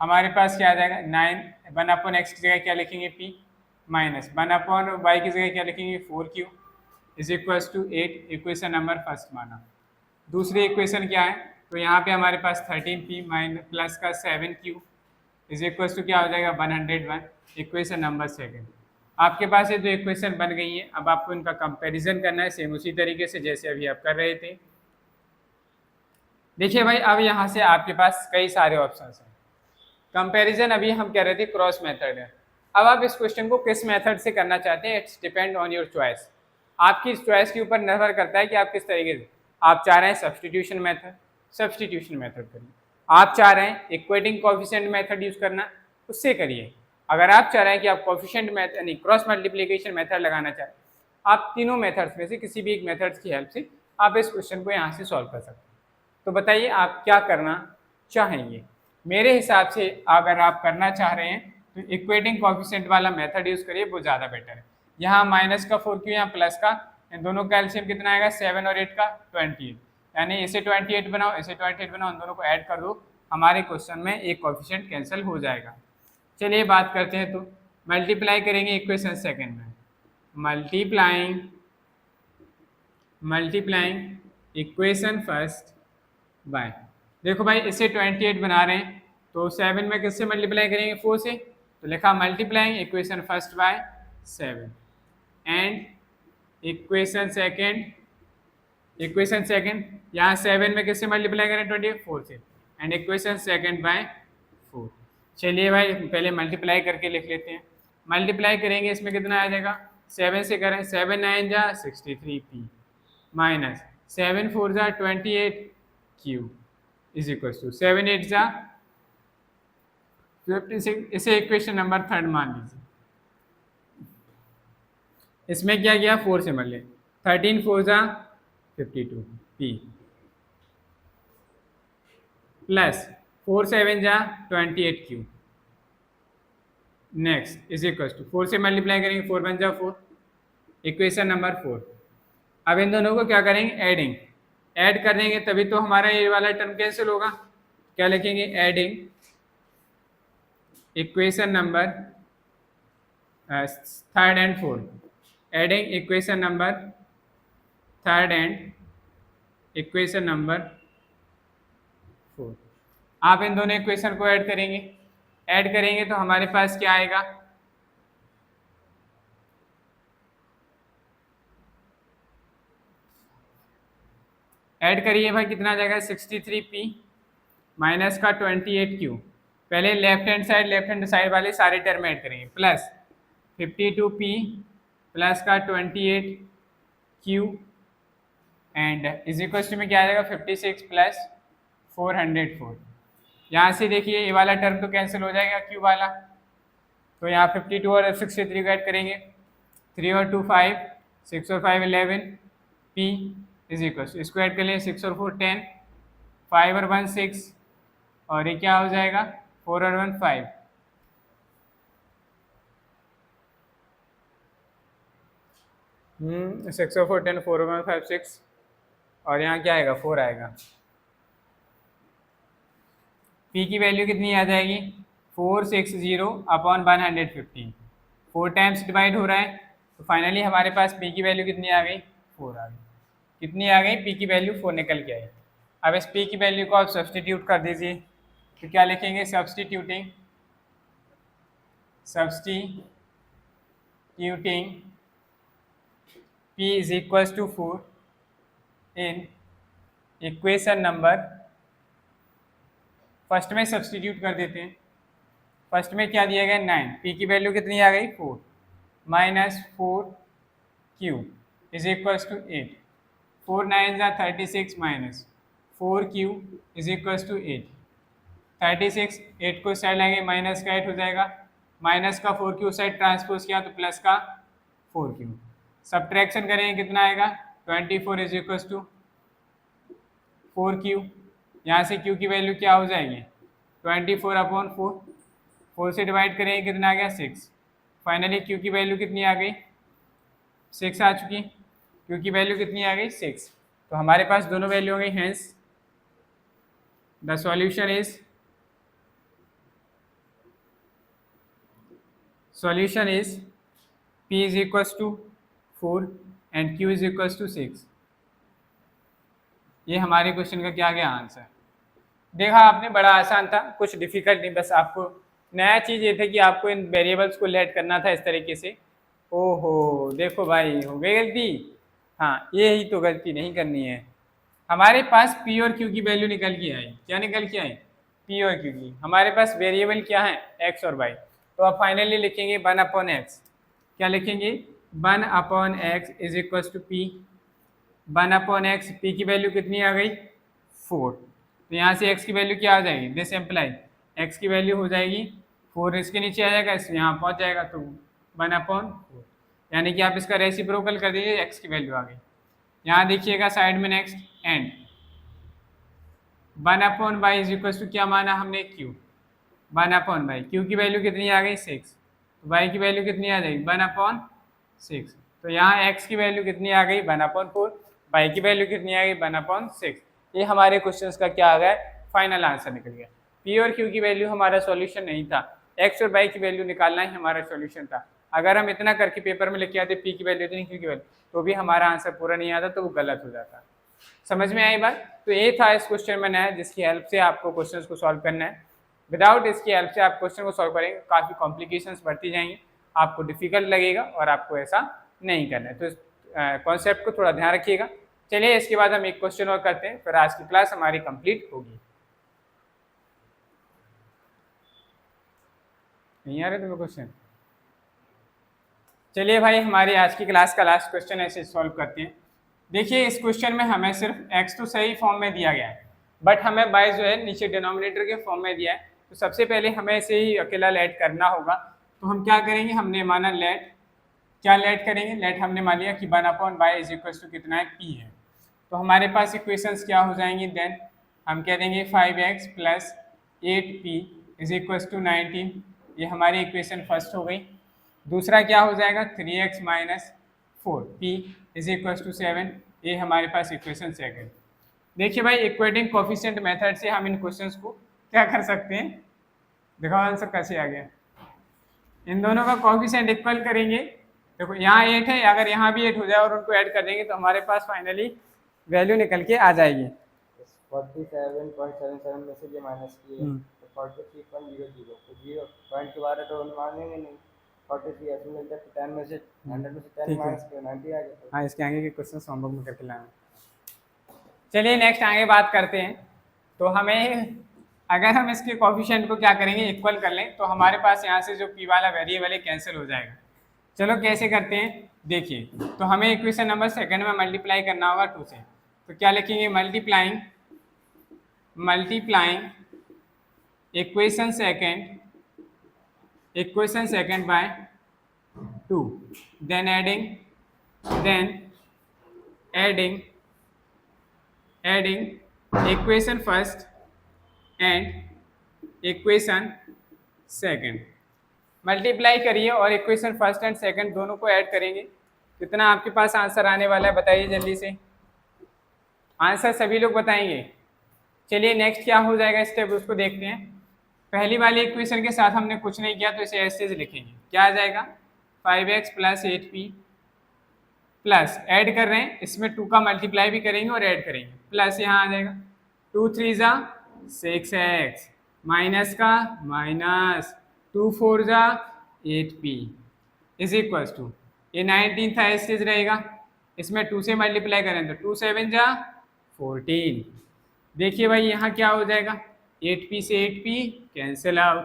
हमारे पास क्या आ जाएगा 9, 1/x की जगह क्या लिखेंगे p, माइनस 1/y की जगह क्या लिखेंगे 4q is equal to 8, equation number first माना। दूसरी इक्वेशन क्या है, तो यहाँ पे हमारे पास 13p माइनस प्लस का 7q इज इक्वल टू क्या हो जाएगा 101, इक्वेशन नंबर सेकंड। आपके पास ये दो इक्वेशन बन गई है, अब आपको इनका कंपैरिजन करना है सेम उसी तरीके से जैसे अभी आप कर रहे थे। देखिए भाई अब यहाँ से आपके पास कई सारे ऑप्शंस हैं, कंपैरिजन अभी हम कह रहे थे क्रॉस मेथड है, अब आप इस क्वेश्चन को किस मेथड से करना चाहते हैं, it's depend on your choice, आपकी इस चॉइस के ऊपर निर्भर करता है कि आप किस तरीके से, आप चाह रहे हैं सब्सटीट्यूशन मेथड, सब्सटीट्यूशन मेथड करिए, आप चाह रहे हैं इक्वेटिंग कोएफिशिएंट मेथड यूज करना, उससे करिए। अगर आप चाह रहे हैं कि आप कोएफिशिएंट मेथड यानी क्रॉस मल्टीप्लिकेशन मेथड लगाना चाहें, आप तीनों मेथड्स में से किसी भी एक मेथड्स की हेल्प से आप इस क्वेश्चन को यहाँ से सॉल्व कर सकते हैं। तो बताइए आप क्या करना चाहेंगे। मेरे हिसाब से अगर आप करना चाह रहे हैं तो इक्वेटिंग कोएफिशिएंट वाला मेथड यूज करिए, वो ज़्यादा बेटर है। यहाँ माइनस का 4q, यहाँ प्लस का, इन दोनों का एलसीएम कितना आएगा 7 और 8 का 28, यानी इसे 28 बनाओ, इसे 28 बनाओ, इन दोनों को ऐड कर दो, हमारे क्वेश्चन में एक कोएफिशिएंट कैंसिल हो जाएगा। चलिए बात करते हैं, तो मल्टीप्लाई करेंगे इक्वेशन सेकंड में, मल्टीप्लाइंग इक्वेशन फर्स्ट बाय, देखो भाई इसे 28 बना रहे हैं, तो 7 में किससे मल्टीप्लाई करेंगे 4 से, तो लिखा multiplying equation first by 7 and equation second यहाँ 7 में किससे मल्टीप्लाई करें 24 से, एंड इक्वेशन सेकंड बाय 4। चलिए भाई पहले मल्टीप्लाई करके लिख लेते हैं, मल्टीप्लाई करेंगे इसमें कितना आ जाएगा, 7 से करें 7 9 जा 63p माइनस 7 4 जा 28q इज इक्वल टू 7 8 जा 56, इसे इक्वेशन नंबर 3 मान लीजिए। इसमें क्या किया, 4 से मल्ले, 13 4 जा 52 पी प्लस 4 7 जा 28 q. Next is equal to 4 से मल्टीप्लाई करेंगे, 4 बन जा 4, इक्वेशन नंबर 4। अब इन दोनों को क्या करेंगे, एडिंग, ऐड कर देंगे तभी तो हमारा ये वाला टर्म कैंसिल होगा। क्या लिखेंगे, adding equation number 3rd and 4th, adding equation number 3rd and equation number 4। आप इन दोनों इक्वेशन को ऐड करेंगे, ऐड करेंगे तो हमारे पास क्या आएगा, ऐड करिए भाई, कितना आ जाएगा, 63p माइनस का 28q। पहले लेफ्ट हैंड साइड वाले सारे टर्म ऐड करेंगे, प्लस 52p प्लस का 28q and is equal to में क्या आ जाएगा, 56 प्लस 404। यहाँ से देखिए ये वाला टर्म तो कैंसिल हो जाएगा q वाला, तो यहाँ 52 और 63 को ऐड करेंगे, 3 और 2 5, 6 और 5 11, p इज इक्वल टू, इसको ऐड कर लिए, 6 और 4 10, 5 और 1 6, और ये क्या हो जाएगा, 4 और 1 5। सिक्स और 4 10, 4 और 1 5 6, और यहाँ क्या आएगा, 4 आएगा। p की वैल्यू कितनी आ जाएगी, 460 अपॉन 115, 4 टाइम्स डिवाइड हो रहा है, तो फाइनली हमारे पास p की वैल्यू कितनी आ गई, 4 आ गई। कितनी आ गई, p की वैल्यू 4 निकल के आई। अब इस p की वैल्यू को आप सब्सटीट्यूट कर दीजिए, तो क्या लिखेंगे, substituting p is equal to 4 in equation number, first में सब्सटीट्यूट कर देते हैं, फर्स्ट में क्या दिया गया, 9, p की वैल्यू कितनी आ गई, 4 minus 4q is equal to 8, 4 9 जा 36 minus 4q is equal to 8, 36 8 को साइड लाएंगे, माइनस का 8 हो जाएगा, माइनस का 4q साइड ट्रांसपोज किया तो प्लस का 4q, सब्ट्रैक्शन करेंगे कितना आएगा, 24 इज इक्वल टू 4q। यहाँ से q की वैल्यू क्या हो जाएगी, 24 अपॉन 4, 4 से डिवाइड करेंगे कितना आ गया, 6। फाइनली q की वैल्यू कितनी आ गई, 6 आ चुकी, q की वैल्यू कितनी आ गई, 6। तो हमारे पास दोनों वैल्यू हो गई, hence the solution is p is equal to 4 and q is equal to 6। ये हमारे क्वेश्चन का क्या गया आंसर। देखा आपने, बड़ा आसान था, कुछ डिफिकल्ट नहीं, बस आपको नया चीज़ ये था कि आपको इन वेरिएबल्स को लेट करना था इस तरीके से। ओहो देखो भाई, हो गई गलती। हाँ, ये ही तो गलती नहीं करनी है। हमारे पास p और q की वैल्यू निकल के आई, क्या निकल के आई, p और q की। हमारे पास वेरिएबल क्या है, x और y, तो आप फाइनली लिखेंगे 1/x। क्या लिखेंगे, 1/x is equal to p, 1/x, p की वैल्यू कितनी आ गई, 4। तो यहाँ से x की वैल्यू क्या आ जाएगी, दिस एम्प्लाई x की वैल्यू हो जाएगी 4, इसके नीचे आ जाएगा, इस यहाँ पहुँच जाएगा, तो 1/4, यानी कि आप इसका रेसिप्रोकल कर दीजिए, x की वैल्यू आ गई। यहाँ देखिएगा साइड में next and 1/y is equal to क्या माना हमने, q, 1/y, q की वैल्यू कितनी आ गई, 6, तो y की वैल्यू कितनी आ जाएगी, 1/6। तो यहाँ x की वैल्यू कितनी आ गई, 1/4, y की वैल्यू कितनी आ गई, 1/6। ये हमारे क्वेश्चंस का क्या आ गया, फाइनल आंसर निकल गया। p और q की वैल्यू हमारा सॉल्यूशन नहीं था, x और y की वैल्यू निकालना ही हमारा सॉल्यूशन था। अगर हम इतना करके पेपर में लिख के आते p की वैल्यू इतनी, q की वैल्यू, तो भी हमारा आंसर पूरा नहीं आता, तो वो गलत हो जाता। समझ में आई बात। तो ये था इस क्वेश्चन में नया, जिसकी हेल्प से आपको क्वेश्चंस को सॉल्व करना है। विदाउट इसकी हेल्प से आप क्वेश्चन को सॉल्व करेंगे, काफ़ी कॉम्प्लिकेशंस बढ़ती जाएंगी, आपको डिफिकल्ट लगेगा, और आपको ऐसा नहीं करना है। तो इस कॉन्सेप्ट को थोड़ा ध्यान रखिएगा। चलिए इसके बाद हम एक क्वेश्चन और करते हैं, फिर आज की क्लास हमारी कंप्लीट होगी। नहीं आ रहे तुम्हें क्वेश्चन? चलिए भाई, हमारी आज की क्लास का लास्ट क्वेश्चन ऐसे सॉल्व करते हैं। देखिए इस क्वेश्चन में हमें सिर्फ x तो सही फॉर्म में दिया गया है, बट हमें y जो है नीचे डिनोमिनेटर के फॉर्म में दिया है। तो सबसे पहले हमें इसे ही अकेला लेट करना होगा। तो हम क्या करेंगे, हमने माना लेट, क्या लेट करेंगे, लेट हमने मान लिया कि 1/y इज इक्वल टू कितना है, p है। तो हमारे पास इक्वेशंस क्या हो जाएंगी, देन हम कह देंगे 5x plus 8p is equal to 19, ये हमारी इक्वेशन फर्स्ट हो गई। दूसरा क्या हो जाएगा, 3x minus 4p is equal to 7, ये हमारे पास इक्वेशन सेकंड। देखिए भाई, इक्वेटिंग कोफिशिएंट मेथड से हम इन क्वेश्चंस को क्या कर सकते हैं, देखो आंसर कैसे आ गया। इन दोनों का कोफिशिएंट इक्वल करेंगे, देखो यहाँ 8 है, अगर यहाँ भी 8 हो जाए और उनको ऐड कर देंगे तो हमारे पास फाइनली वैल्यू निकल के आ जाएगी। 47.77 में से ये माइनस किए तो 43.00, तो 0 पॉइंट के बारे तो मानेंगे नहीं, 43 ऐसे मिलता है, 10 में से 100 में से 10 माइनस किया 90 आ गया। हाँ, इसके आगे के क्वेश्चन होमवर्क में करके लाना। चलिए नेक्स्ट आगे बात करते हैं। तो हमें अगर हम इसके कोफिशिएंट को क्या करेंगे, इक्वल कर लें, तो हमारे पास यहाँ से जो p वाला वेरिएबल है कैंसिल हो जाएगा। चलो कैसे करते हैं, देखिए, तो हमें इक्वेशन नंबर सेकंड में मल्टीप्लाई करना होगा 2 से। तो क्या लिखेंगे, multiplying equation second by 2, then adding equation first and equation second. Multiply करिए और इक्वेशन फर्स्ट एंड सेकंड दोनों को ऐड करेंगे। कितना आपके पास आंसर आने वाला है, बताइए जल्दी से, आंसर सभी लोग बताएंगे। चलिए नेक्स्ट क्या हो जाएगा स्टेप, उसको देखते हैं। पहली वाली इक्वेशन के साथ हमने कुछ नहीं किया तो इसे ऐसे लिखेंगे, क्या आ जाएगा, 5x plus 8p plus add कर रहे हैं, इसमें 2 का मल्टीप्लाई भी करेंगे और ऐड करेंगे, प्लस यहाँ आ जाएगा 2 3 जा 6x माइनस का माइनस 2 4 जा 8p इज इक्वल टू, ये 19 था एज रहेगा, इसमें 2 से मल्टीप्लाई करें तो 2 7 जा 14। देखिए भाई यहाँ क्या हो जाएगा, 8p से 8p कैंसिल आउट,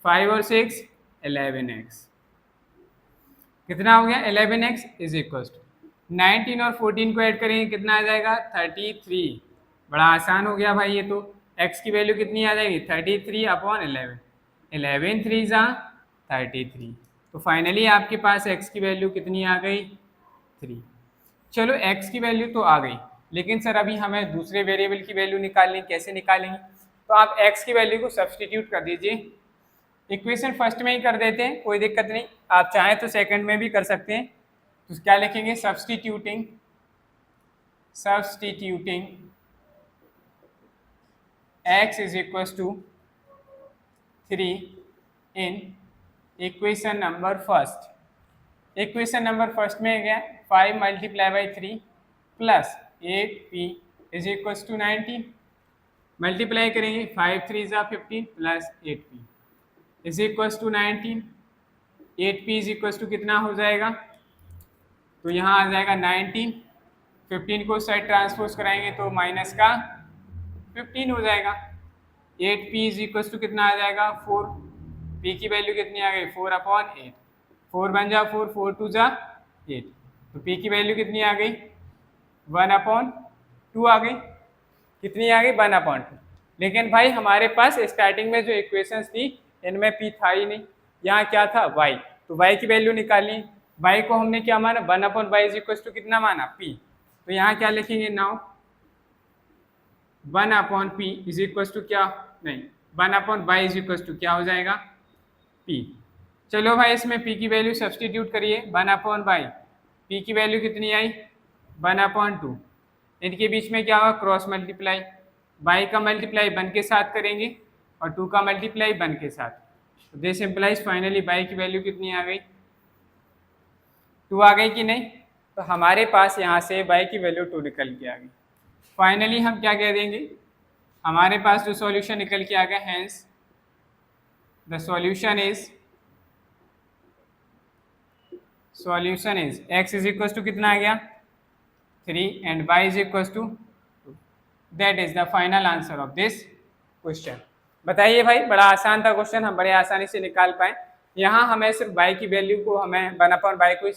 5 और 6 11x, कितना हो गया 11x इज इक्वल टू 19 और 14 को ऐड करेंगे कितना आ जाएगा 33। बड़ा आसान हो गया भाई, ये तो x की वैल्यू कितनी आ जाएगी 33/11, 11 3 जा 33। तो फाइनली आपके पास x की वैल्यू कितनी आ गई 3। चलो x की वैल्यू तो आ गई, लेकिन सर अभी हमें दूसरे वेरिएबल की वैल्यू निकालनी, कैसे निकालेंगे, तो आप x की वैल्यू को सब्सटीट्यूट कर दीजिए। इक्वेशन फर्स्ट में ही कर देते हैं, कोई दिक्कत नहीं, आप चाहें तो सेकंड में भी कर सकते हैं। तो क्या लिखेंगे, substituting x is equal to 3 in equation number first. Equation number first में गया 5 multiply by 3 plus 8p is equal to 19, multiply करेंगे 5 3 जा 15 plus 8p is equal to 19, 8p is equal to कितना हो जाएगा, तो यहाँ आ जाएगा 19, 15 को साइड ट्रांसपोज कराएंगे तो माइनस का 15 हो जाएगा, 8p इज इक्वल टू कितना आ जाएगा 4, p की वैल्यू कितनी आ गई 4/8, 4 बन जा 4, 4 2 जा 8, तो p की वैल्यू कितनी आ गई 1/2 आ गई, कितनी आ गई 1/2। लेकिन भाई हमारे पास स्टार्टिंग में जो इक्वेशंस थी इनमें p था ही नहीं, यहाँ क्या था y, तो y की वैल्यू निकालनी, y को हमने क्या माना 1/y इज इक्वल टू कितना माना p, तो यहाँ क्या लिखेंगे now 1/p is equal to क्या, नहीं 1/y इज इक्वल टू क्या हो जाएगा p। चलो भाई इसमें p की वैल्यू सब्सटीट्यूट करिए, 1/y, p की वैल्यू कितनी आई 1/2, इनके बीच में क्या हुआ क्रॉस मल्टीप्लाई, y का मल्टीप्लाई 1 के साथ करेंगे और 2 का मल्टीप्लाई 1 के साथ, तो दिस इम्प्लाइज फाइनली y की वैल्यू कितनी आ गई 2 आ गई कि नहीं, तो हमारे पास यहाँ से y की वैल्यू 2 निकल के आ गई। फाइनली हम क्या कह देंगे, हमारे पास जो सॉल्यूशन निकल के आ गया, hence the solution is x is equal to कितना आ गया 3 and y is equal to 2। That is the final answer of this question. बताइए भाई, बड़ा आसान था क्वेश्चन, हम बड़े आसानी से निकाल पाए। यहाँ हमें सिर्फ y की वैल्यू को हमें 1/y को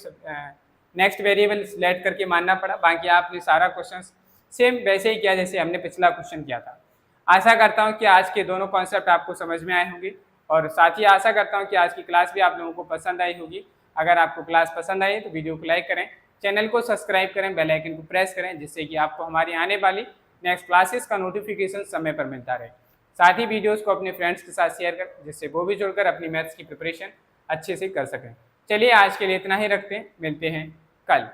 नेक्स्ट वेरिएबल सिलेक्ट करके मानना पड़ा, बाकी आपने सारा क्वेश्चन सेम वैसे ही किया जैसे हमने पिछला क्वेश्चन किया था। आशा करता हूँ कि आज के दोनों कॉन्सेप्ट आपको समझ में आए होंगे और साथ ही आशा करता हूँ कि आज की क्लास भी आप लोगों को पसंद आई होगी। अगर आपको क्लास पसंद आई तो वीडियो को लाइक करें, चैनल को सब्सक्राइब करें, बेल आइकन को प्रेस करें, जिससे कि आपको हमारी आने वाली नेक्स्ट क्लासेस का नोटिफिकेशन समय पर मिलता रहे। साथ ही वीडियोस को अपने फ्रेंड्स के साथ शेयर करें, जिससे वो भी जुड़कर अपनी मैथ्स की प्रिपरेशन अच्छे से कर सकें। चलिए आज के लिए इतना ही रखते हैं, मिलते हैं कल।